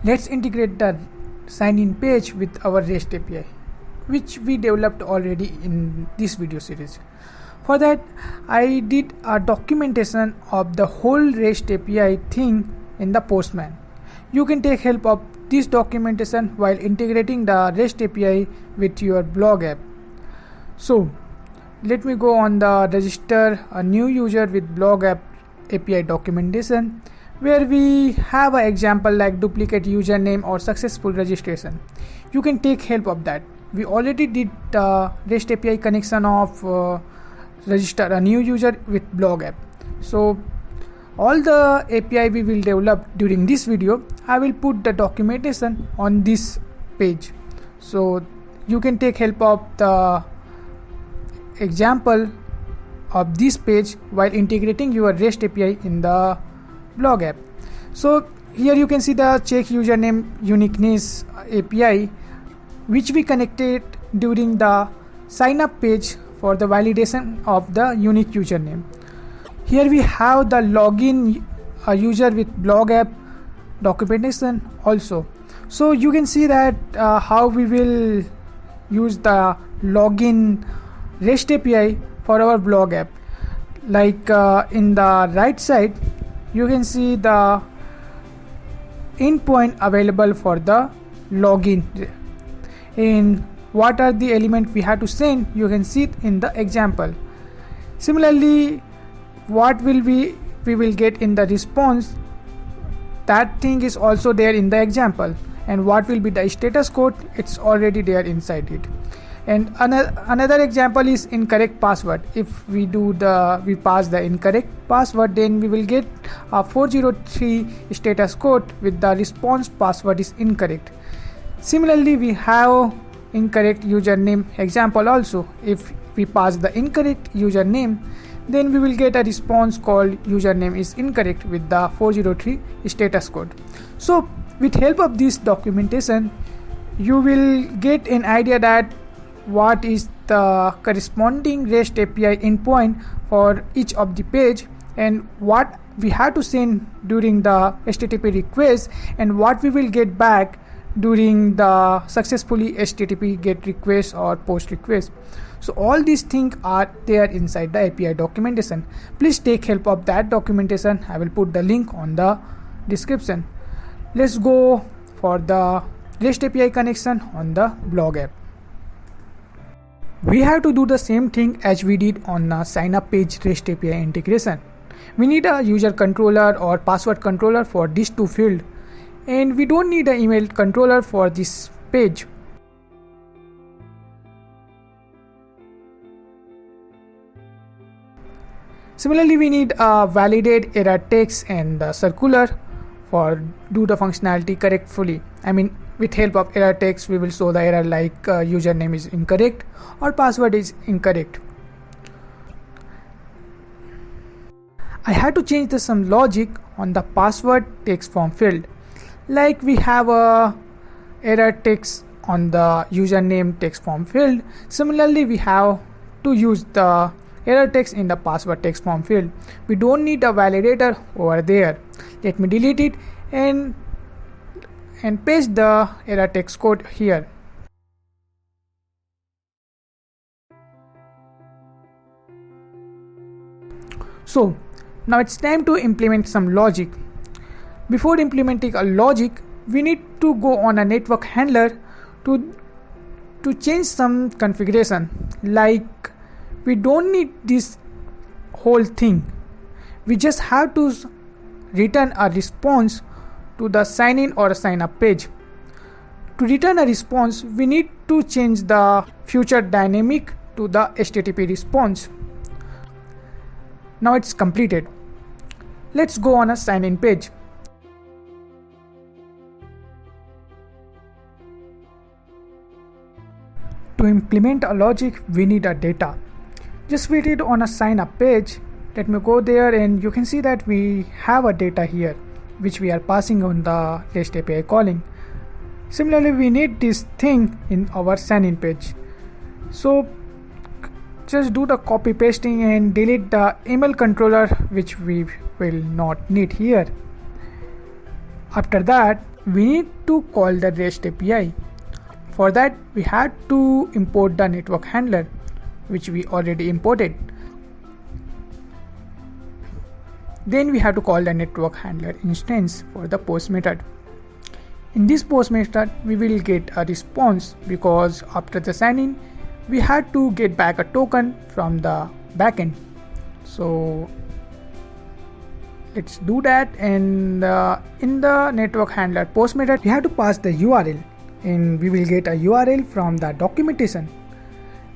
Let's integrate the sign in page with our REST API, which we developed already in this video series. For that, I did a documentation of the whole REST API thing in the Postman. You can take help of this documentation while integrating the REST API with your blog app. So let me go on the register a new user with blog app API documentation, where we have an example like duplicate username or successful registration. You can take help of that. We already did the REST API connection of register a new user with blog app. So all the API we will develop during this video, I will put the documentation on this page. So you can take help of the example of this page while integrating your REST API in the blog app. So here you can see the check username uniqueness API, which we connected during the sign up page for the validation of the unique username. Here we have the login user with blog app documentation also. So you can see that how we will use the login REST API for our blog app. Like in the right side, you can see the endpoint available for the login. And what are the elements we have to send, you can see it in the example. Similarly, what will we will get in the response, that thing is also there in the example. And what will be the status code, it's already there inside it. And another example is incorrect password. If we pass the incorrect password, then we will get a 403 status code with the response password is incorrect. Similarly, we have incorrect username example also. If we pass the incorrect username, then we will get a response called username is incorrect with the 403 status code. So with help of this documentation, you will get an idea that what is the corresponding REST API endpoint for each of the page, and what we have to send during the HTTP request, and what we will get back during the successfully HTTP GET request or POST request. So all these things are there inside the API documentation. Please take help of that documentation. I will put the link on the description. Let's go for the REST API connection on the blog app. We have to do the same thing as we did on the sign up page REST API integration. We need a user controller or password controller for these two fields, and we don't need an email controller for this page. Similarly, we need a validate error text and the circular for do the functionality correctly. I mean, with help of error text, we will show the error like username is incorrect or password is incorrect. I had to change some logic on the password text form field. Like we have a error text on the username text form field. Similarly, we have to use the error text in the password text form field. We don't need a validator over there. Let me delete it and paste the error text code here. So now it's time to implement some logic. Before implementing a logic, we need to go on a network handler to change some configuration. Like we don't need this whole thing. We just have to return a response to the sign in or sign up page. To return a response, we need to change the future dynamic to the HTTP response. Now it's completed. Let's go on a sign in page. To implement a logic, we need a data. Just wait it on a sign up page. Let me go there, and you can see that we have a data here which we are passing on the REST API calling. Similarly, we need this thing in our sign in page. So just do the copy pasting and delete the email controller which we will not need here. After that, we need to call the REST API. For that, we had to import the network handler, which we already imported. Then we have to call the network handler instance for the post method. In this post method, we will get a response because after the sign-in, we had to get back a token from the backend. So let's do that. And in the network handler post method, we have to pass the URL, and we will get a URL from the documentation.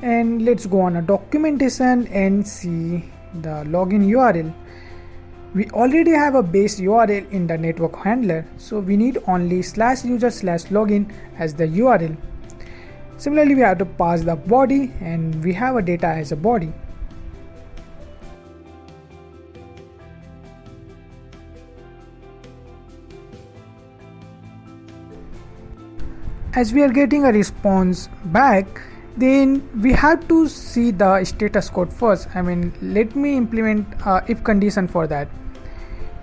And let's go on a documentation and see the login URL. We already have a base URL in the network handler, so we need only /user/login as the URL. Similarly, we have to pass the body, and we have a data as a body. As we are getting a response back, then we have to see the status code first. Let me implement if condition for that.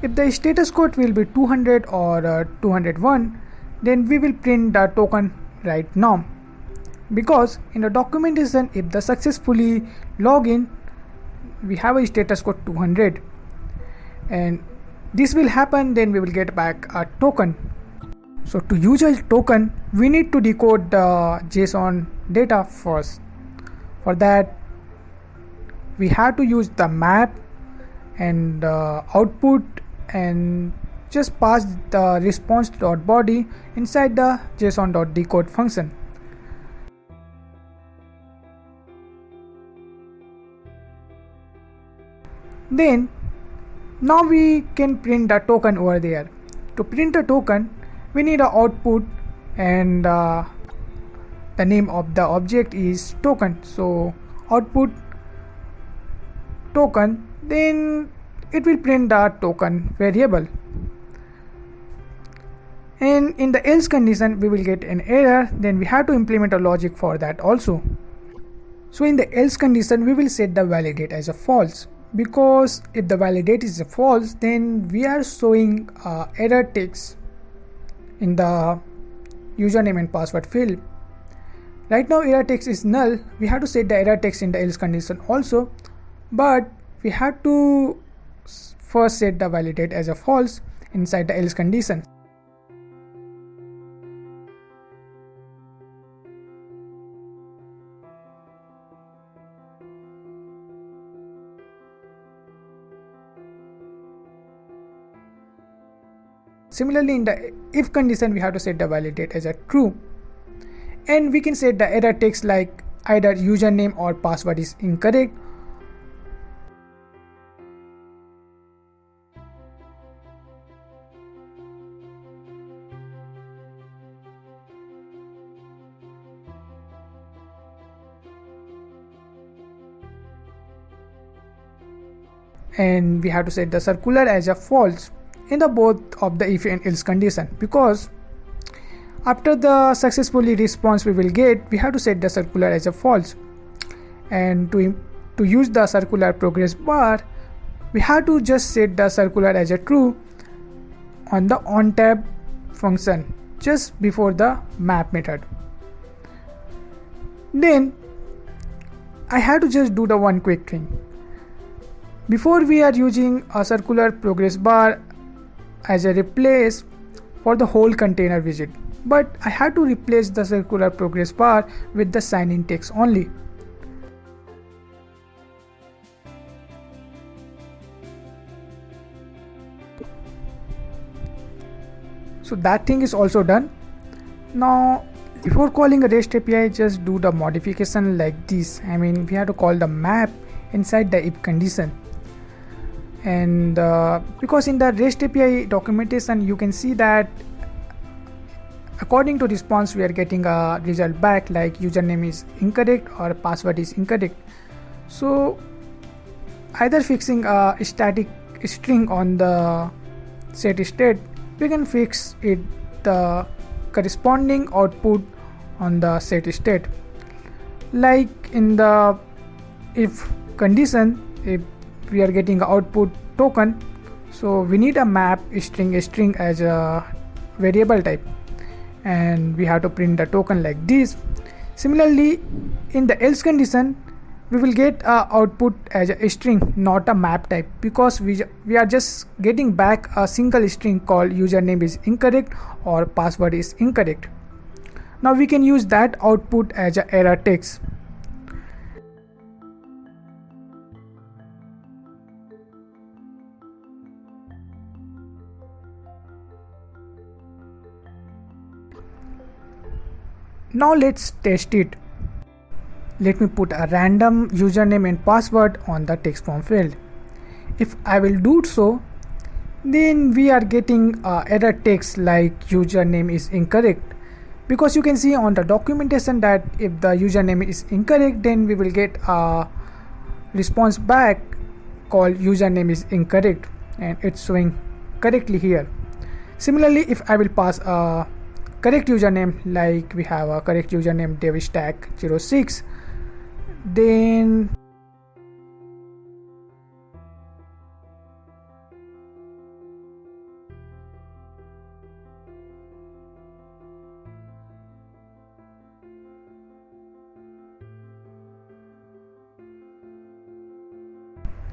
If the status code will be 200 or 201, then we will print the token right now. Because in the documentation, if the successfully login, we have a status code 200, and this will happen, then we will get back a token. So to use a token, we need to decode the JSON data first. For that, we have to use the map and output, and just pass the response.body inside the json.decode function. Then now we can print the token over there. To print a token, we need an output, and the name of the object is token. So output token, then it will print the token variable. And in the else condition, we will get an error, then we have to implement a logic for that also. So in the else condition, we will set the validate as a false, because if the validate is a false, then we are showing error text in the username and password field. Right now error text is null. We have to set the error text in the else condition also, but we have to first set the validate as a false inside the else condition. Similarly, in the if condition, we have to set the validate as a true, and we can set the error text like either username or password is incorrect. And we have to set the circular as a false in the both of the if and else condition, because after the successfully response we will get, we have to set the circular as a false. And to use the circular progress bar, we have to just set the circular as a true on the onTab function just before the map method. Then I have to just do the one quick thing. Before, we are using a circular progress bar as a replace for the whole container widget, but I had to replace the circular progress bar with the sign in text only. So that thing is also done. Now before calling a REST API, just do the modification like this. We have to call the map inside the if condition. And because in the REST API documentation, you can see that according to response we are getting a result back like username is incorrect or password is incorrect. So either fixing a static string on the set state, we can fix it the corresponding output on the set state. Like in the if condition, if we are getting output token, so we need a map string as a variable type, and we have to print the token like this. Similarly, in the else condition, we will get a output as a string, not a map type, because we are just getting back a single string called username is incorrect or password is incorrect. Now we can use that output as a error text. Now let's test it. Let me put a random username and password on the text form field. If I will do so, then we are getting error text like username is incorrect, because you can see on the documentation that if the username is incorrect, then we will get a response back called username is incorrect, and it's showing correctly here. Similarly, if I will pass a correct username, like we have a correct username devstack06, then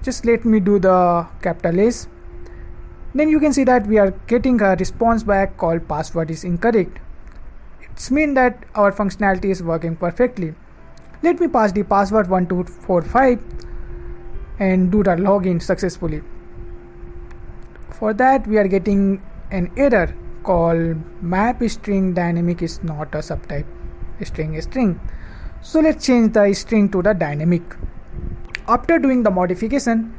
just let me do the capital S. Then you can see that we are getting a response back called password is incorrect. It's mean that our functionality is working perfectly. Let me pass the password 1245 and do the login successfully. For that, we are getting an error called map string dynamic is not a subtype, string. So let's change the string to the dynamic. After doing the modification,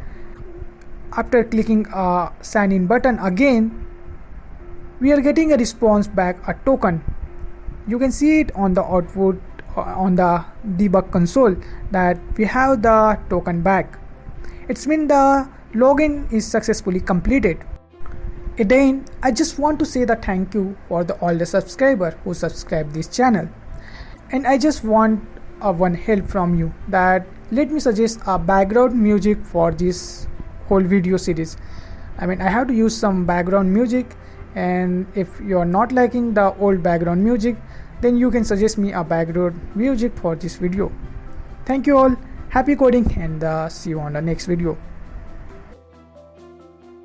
after clicking a sign in button again, we are getting a response back, a token. You can see it on the output on the debug console that we have the token back. It's mean the login is successfully completed. Again, I just want to say the thank you for all the subscribers who subscribe this channel, and I just want one help from you, that let me suggest a background music for this whole video series. I mean, I have to use some background music, and if you are not liking the old background music, then you can suggest me a background music for this video. Thank you all, happy coding, and see you on the next video.